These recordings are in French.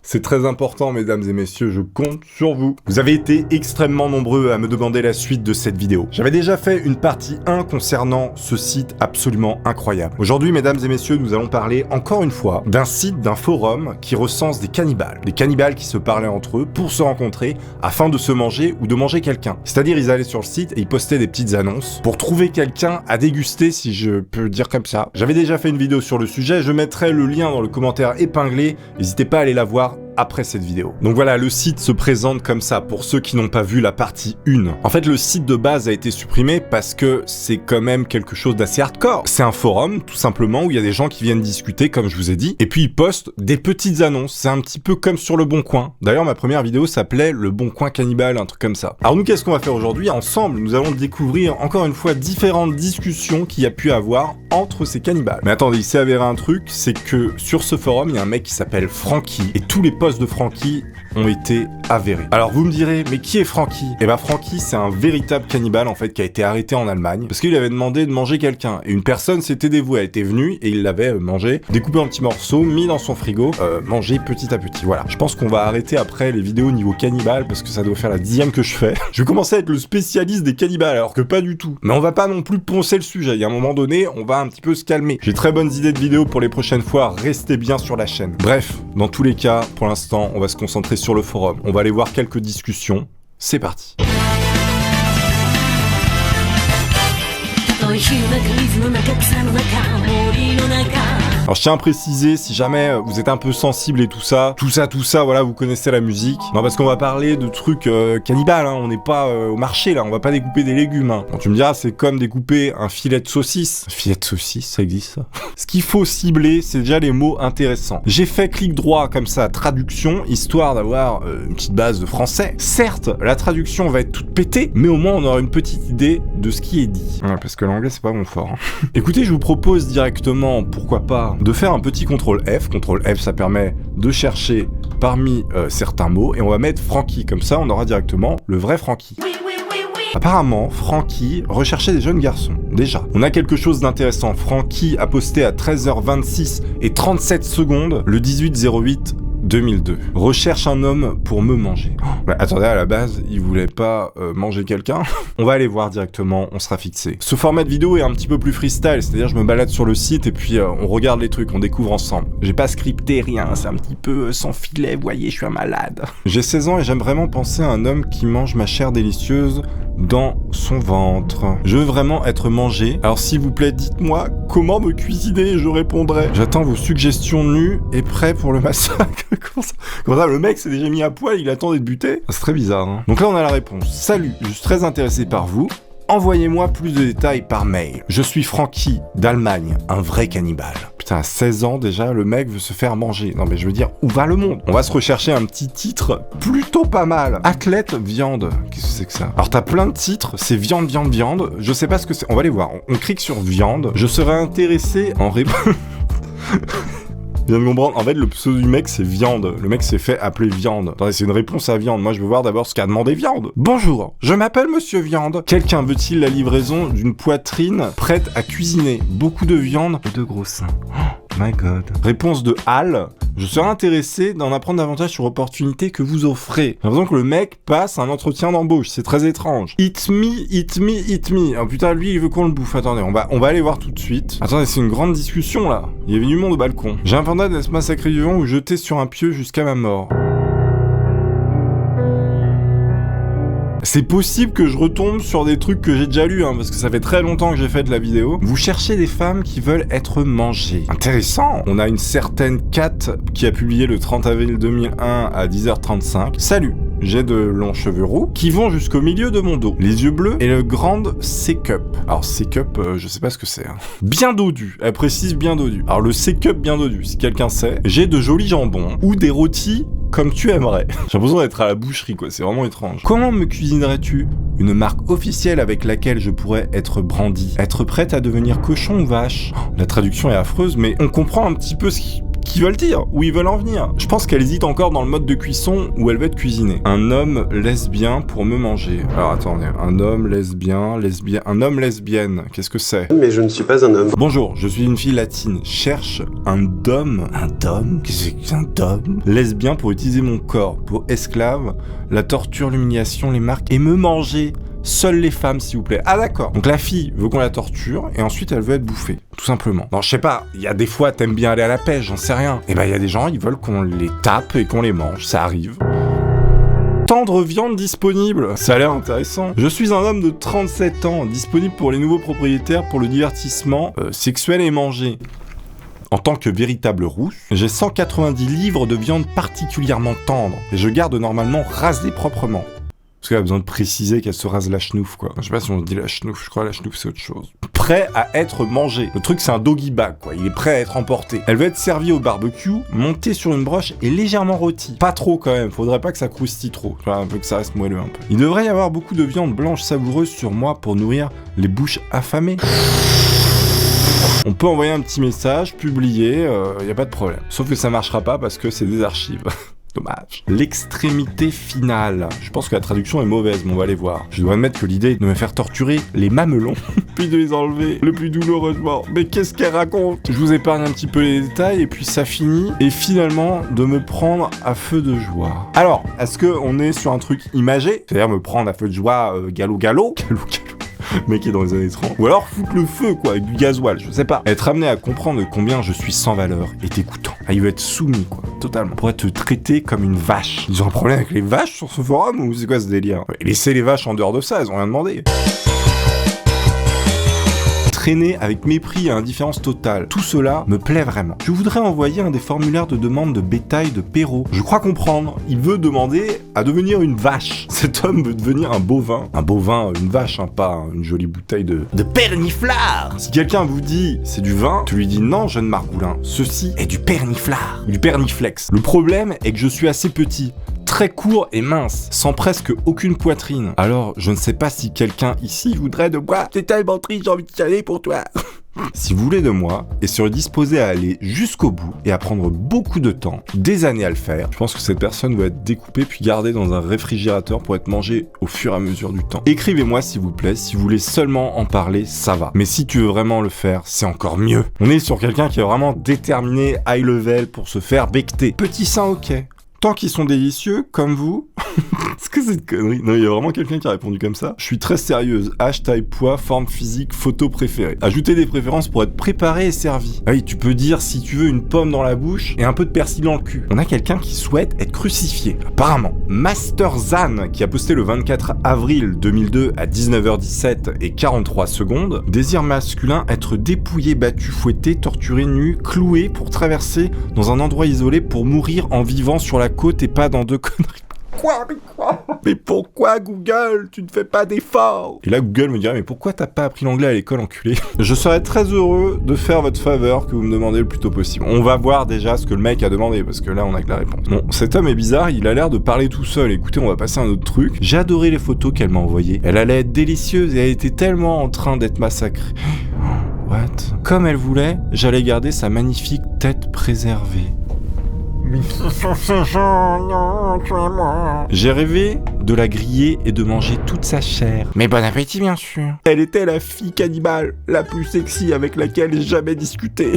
C'est très important, mesdames et messieurs, je compte sur vous. Vous avez été extrêmement nombreux à me demander la suite de cette vidéo. J'avais déjà fait une partie 1 concernant ce site absolument incroyable. Aujourd'hui, mesdames et messieurs, nous allons parler encore une fois d'un site, d'un forum qui recense des cannibales. Des cannibales qui se parlaient entre eux pour se rencontrer afin de se manger ou de manger quelqu'un. C'est-à-dire, ils allaient sur le site et ils postaient des petites annonces pour trouver quelqu'un à déguster, si je peux dire comme ça. J'avais déjà fait une vidéo sur le sujet, je mettrai le lien dans le commentaire épinglé. N'hésitez pas à aller la voir après cette vidéo. Donc voilà, le site se présente comme ça pour ceux qui n'ont pas vu la partie 1. En fait, le site de base a été supprimé parce que c'est quand même quelque chose d'assez hardcore. C'est un forum, tout simplement, où il y a des gens qui viennent discuter, comme je vous ai dit, et puis ils postent des petites annonces. C'est un petit peu comme sur Le Bon Coin. D'ailleurs, ma première vidéo s'appelait Le Bon Coin Cannibale, un truc comme ça. Alors nous, qu'est-ce qu'on va faire aujourd'hui? Ensemble, nous allons découvrir, encore une fois, différentes discussions qu'il y a pu avoir entre ces cannibales. Mais attendez, il s'est avéré un truc, c'est que sur ce forum, il y a un mec qui s'appelle Francky, et tous les posts de Francky ont été avérés. Alors vous me direz, mais qui est Francky? Eh ben Francky, c'est un véritable cannibale en fait qui a été arrêté en Allemagne parce qu'il avait demandé de manger quelqu'un et une personne s'était dévouée, elle était venue et il l'avait mangé, découpé en petits morceaux, mis dans son frigo, mangé petit à petit. Voilà. Je pense qu'on va arrêter après les vidéos niveau cannibale parce que ça doit faire la 10e que je fais. Je vais commencer à être le spécialiste des cannibales alors que pas du tout. Mais on va pas non plus poncer le sujet. Il y a un moment donné, on va un petit peu se calmer. J'ai très bonnes idées de vidéos pour les prochaines fois. Restez bien sur la chaîne. Bref, dans tous les cas, pour l'instant, on va se concentrer sur le forum. On va aller voir quelques discussions. C'est parti. Alors je tiens à préciser, si jamais vous êtes un peu sensible et tout ça, voilà, vous connaissez la musique. Non, parce qu'on va parler de trucs cannibales, hein. On n'est pas au marché là, on va pas découper des légumes. Hein. Bon, tu me diras, c'est comme découper un filet de saucisse. Un filet de saucisse, ça existe ça? Ce qu'il faut cibler, c'est déjà les mots intéressants. J'ai fait clic droit comme ça, traduction, histoire d'avoir une petite base de français. Certes, la traduction va être toute pétée, mais au moins on aura une petite idée de ce qui est dit. Ouais, parce que l'anglais c'est pas mon fort. Hein. Écoutez, je vous propose directement, pourquoi pas, de faire un petit CTRL F. CTRL F, ça permet de chercher parmi certains mots, et on va mettre Francky, comme ça on aura directement le vrai Francky. Apparemment, Francky recherchait des jeunes garçons. Déjà, on a quelque chose d'intéressant. Francky a posté à 13h26 et 37 secondes le 18/08/2002. Recherche un homme pour me manger. Oh, attendez, à la base, il voulait pas manger quelqu'un. On va aller voir directement, on sera fixé. Ce format de vidéo est un petit peu plus freestyle, c'est-à-dire je me balade sur le site et puis on regarde les trucs, on découvre ensemble. J'ai pas scripté rien, c'est un petit peu sans filet, vous voyez, je suis un malade. J'ai 16 ans et j'aime vraiment penser à un homme qui mange ma chair délicieuse dans son ventre. Je veux vraiment être mangé. Alors s'il vous plaît, dites-moi comment me cuisiner et je répondrai. J'attends vos suggestions nues et prêt pour le massacre. Comment ça, le mec s'est déjà mis à poil, il attend d'être buté? C'est très bizarre, hein. Donc là, on a la réponse. Salut, je suis très intéressé par vous. Envoyez-moi plus de détails par mail. Je suis Francky, d'Allemagne, un vrai cannibale. Putain, à 16 ans déjà, le mec veut se faire manger. Non mais je veux dire, où va le monde? On va se rechercher un petit titre plutôt pas mal. Athlète viande. Qu'est-ce que c'est que ça? Alors t'as plein de titres, c'est viande, viande, viande. Je sais pas ce que c'est. On va les voir. On clique sur viande. Je serais intéressé en réponse... Je viens de comprendre, en fait le pseudo du mec c'est Viande, le mec s'est fait appeler Viande. Attendez, c'est une réponse à Viande, moi je veux voir d'abord ce qu'a demandé Viande. Bonjour, je m'appelle Monsieur Viande. Quelqu'un veut-il la livraison d'une poitrine prête à cuisiner? Beaucoup de viande et de gros seins. Oh my god. Réponse de Al. Je serais intéressé d'en apprendre davantage sur l'opportunité que vous offrez. J'ai l'impression que le mec passe un entretien d'embauche, c'est très étrange. Eat me, eat me, eat me. Oh putain, lui il veut qu'on le bouffe. Attendez, on va aller voir tout de suite. Attendez, c'est une grande discussion là. Il y avait du monde au balcon. J'ai un panda d'être massacré vivant ou jeté sur un pieu jusqu'à ma mort. C'est possible que je retombe sur des trucs que j'ai déjà lus, hein, parce que ça fait très longtemps que j'ai fait de la vidéo. Vous cherchez des femmes qui veulent être mangées. Intéressant. On a une certaine Kat qui a publié le 30 avril 2001 à 10h35. Salut, j'ai de longs cheveux roux qui vont jusqu'au milieu de mon dos. Les yeux bleus et le grand C-cup. Alors C-cup, je sais pas ce que c'est. Hein. Bien dodu. Elle précise bien dodu. Alors le C-cup bien dodu, si quelqu'un sait. J'ai de jolis jambons ou des rôtis comme tu aimerais. J'ai l'impression d'être à la boucherie, quoi. C'est vraiment étrange. Comment me cuisinerais-tu? Une marque officielle avec laquelle je pourrais être brandi. Être prête à devenir cochon ou vache? La traduction est affreuse, mais on comprend un petit peu ce qui qu'ils veulent dire, où ils veulent en venir. Je pense qu'elle hésite encore dans le mode de cuisson où elle va être cuisinée. Un homme lesbien pour me manger. Alors attendez, un homme lesbien, un homme lesbienne, qu'est-ce que c'est? Mais je ne suis pas un homme. Bonjour, je suis une fille latine. Cherche un dom. Un dom? Qu'est-ce que c'est un dom? Lesbien pour utiliser mon corps, pour esclave, la torture, l'humiliation, les marques et me manger. Seules les femmes, s'il vous plaît. Ah d'accord. Donc la fille veut qu'on la torture et ensuite elle veut être bouffée, tout simplement. Non, je sais pas, il y a des fois t'aimes bien aller à la pêche, j'en sais rien. Et ben il y a des gens, ils veulent qu'on les tape et qu'on les mange, ça arrive. Tendre viande disponible, ça a l'air intéressant. Je suis un homme de 37 ans, disponible pour les nouveaux propriétaires pour le divertissement sexuel et manger. En tant que véritable rousse, j'ai 190 livres de viande particulièrement tendre et je garde normalement rasée proprement. Parce qu'elle a besoin de préciser qu'elle se rase la chenouf, quoi. Je sais pas si on dit la chenouf, je crois que la chenouf c'est autre chose. Prêt à être mangé. Le truc c'est un doggy bag, quoi. Il est prêt à être emporté. Elle va être servie au barbecue, montée sur une broche et légèrement rôtie. Pas trop quand même, faudrait pas que ça croustille trop. Enfin, un peu que ça reste moelleux un peu. Il devrait y avoir beaucoup de viande blanche savoureuse sur moi pour nourrir les bouches affamées. On peut envoyer un petit message, publier, y a pas de problème. Sauf que ça marchera pas parce que c'est des archives. Dommage. L'extrémité finale. Je pense que la traduction est mauvaise, mais on va aller voir. Je dois admettre que l'idée est de me faire torturer les mamelons, puis de les enlever le plus douloureusement. Mais qu'est-ce qu'elle raconte? Je vous épargne un petit peu les détails, et puis ça finit, et finalement, de me prendre à feu de joie. Alors, est-ce qu'on est sur un truc imagé? C'est-à-dire me prendre à feu de joie gallo-gallo? Le mec est dans les années 30. Ou alors foutre le feu, quoi, avec du gasoil, je sais pas. Être amené à comprendre combien je suis sans valeur est écoutant. Ah, il veut être soumis, quoi, totalement. Pour être traité comme une vache. Ils ont un problème avec les vaches sur ce forum ou c'est quoi ce délire? Laissez les vaches en dehors de ça, elles ont rien demandé. Traîner avec mépris et indifférence totale. Tout cela me plaît vraiment. Je voudrais envoyer un des formulaires de demande de bétail de Perrault. Je crois comprendre. Il veut demander à devenir une vache. Cet homme veut devenir un bovin. Un bovin, une vache, hein, pas une jolie bouteille de perniflard. Si quelqu'un vous dit c'est du vin, tu lui dis non, jeune Margoulin. Ceci est du perniflard. Du perniflex. Le problème est que je suis assez petit. Très court et mince, sans presque aucune poitrine. Alors, je ne sais pas si quelqu'un ici voudrait de moi. C'est tellement triste, j'ai envie de chialer pour toi. Si vous voulez de moi, et serait disposé à aller jusqu'au bout, et à prendre beaucoup de temps, des années à le faire, je pense que cette personne doit être découpée puis gardée dans un réfrigérateur pour être mangée au fur et à mesure du temps. Écrivez-moi s'il vous plaît, si vous voulez seulement en parler, ça va. Mais si tu veux vraiment le faire, c'est encore mieux. On est sur quelqu'un qui est vraiment déterminé, high level, pour se faire becter. Petit sein, ok. Tant qu'ils sont délicieux, comme vous. Est-ce que c'est une connerie? Non, il y a vraiment quelqu'un qui a répondu comme ça. Je suis très sérieuse. Âge, taille, poids, forme physique, photo préférée. Ajoutez des préférences pour être préparé et servi. Ah oui, tu peux dire si tu veux une pomme dans la bouche et un peu de persil dans le cul. On a quelqu'un qui souhaite être crucifié. Apparemment. Master Zan, qui a posté le 24 avril 2002 à 19h17 et 43 secondes. Désir masculin, être dépouillé, battu, fouetté, torturé, nu, cloué pour traverser dans un endroit isolé pour mourir en vivant sur la côte et pas dans deux conneries. Quoi? Mais pourquoi Google? Tu ne fais pas d'efforts? Et là Google me dirait mais pourquoi t'as pas appris l'anglais à l'école, enculé? Je serais très heureux de faire votre faveur que vous me demandez le plus tôt possible. On va voir déjà ce que le mec a demandé parce que là on a que la réponse. Bon, cet homme est bizarre, il a l'air de parler tout seul. Écoutez, on va passer à un autre truc. J'ai adoré les photos qu'elle m'a envoyées. Elle allait être délicieuse et elle était tellement en train d'être massacrée. What? Comme elle voulait, j'allais garder sa magnifique tête préservée. J'ai rêvé de la griller et de manger toute sa chair. Mais bon appétit bien sûr. Elle était la fille cannibale la plus sexy avec laquelle j'ai jamais discuté.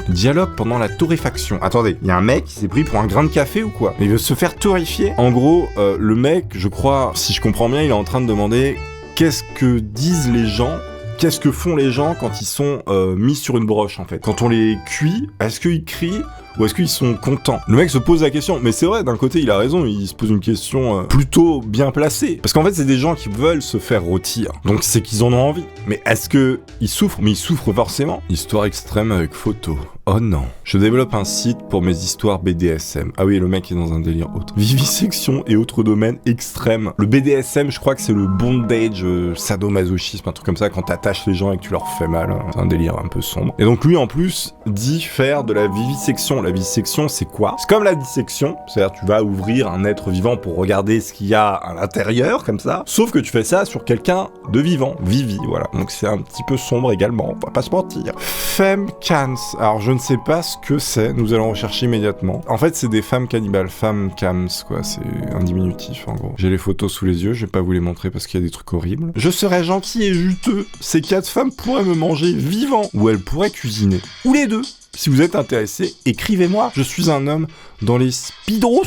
Dialogue pendant la torréfaction. Attendez, il y a un mec qui s'est pris pour un grain de café ou quoi? Il veut se faire torréfier. En gros, le mec, je crois, si je comprends bien, il est en train de demander qu'est-ce que disent les gens. Qu'est-ce que font les gens quand ils sont mis sur une broche en fait? Quand on les cuit, est-ce qu'ils crient ou est-ce qu'ils sont contents? Le mec se pose la question, mais c'est vrai, d'un côté il a raison, il se pose une question plutôt bien placée. Parce qu'en fait c'est des gens qui veulent se faire rôtir, donc c'est qu'ils en ont envie. Mais est-ce que ils souffrent? Mais ils souffrent forcément. Histoire extrême avec photo. Oh non. Je développe un site pour mes histoires BDSM. Ah oui, le mec est dans un délire autre. Vivisection et autres domaines extrêmes. Le BDSM, je crois que c'est le bondage, sadomasochisme, un truc comme ça, quand t'attaches les gens et que tu leur fais mal. Hein. C'est un délire un peu sombre. Et donc lui, en plus, dit faire de la vivisection. La vivisection, c'est quoi? C'est comme la dissection. C'est-à-dire, tu vas ouvrir un être vivant pour regarder ce qu'il y a à l'intérieur, comme ça. Sauf que tu fais ça sur quelqu'un de vivant. Vivi, voilà. Donc c'est un petit peu sombre également, on va pas se mentir. Femcans. Alors je ne sais pas ce que c'est, nous allons rechercher immédiatement. En fait, c'est des femmes cannibales, femmes cams, quoi, c'est un diminutif, en gros. J'ai les photos sous les yeux, je vais pas vous les montrer parce qu'il y a des trucs horribles. Je serais gentil et juteux. Ces 4 femmes pourraient me manger vivant, ou elles pourraient cuisiner. Ou les deux. Si vous êtes intéressé, écrivez-moi. Je suis un homme dans les Speedos.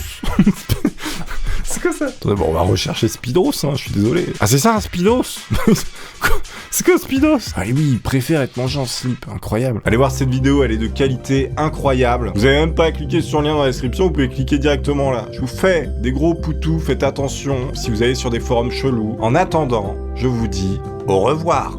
C'est quoi ça? Attendez, bon, on va rechercher Speedos, hein, je suis désolé. Ah, c'est ça, un Speedos? C'est quoi Speedos? Ah oui, il préfère être mangé en slip, incroyable. Allez voir cette vidéo, elle est de qualité incroyable. Vous avez même pas à cliquer sur le lien dans la description, vous pouvez cliquer directement là. Je vous fais des gros poutous, faites attention si vous allez sur des forums chelous. En attendant, je vous dis au revoir.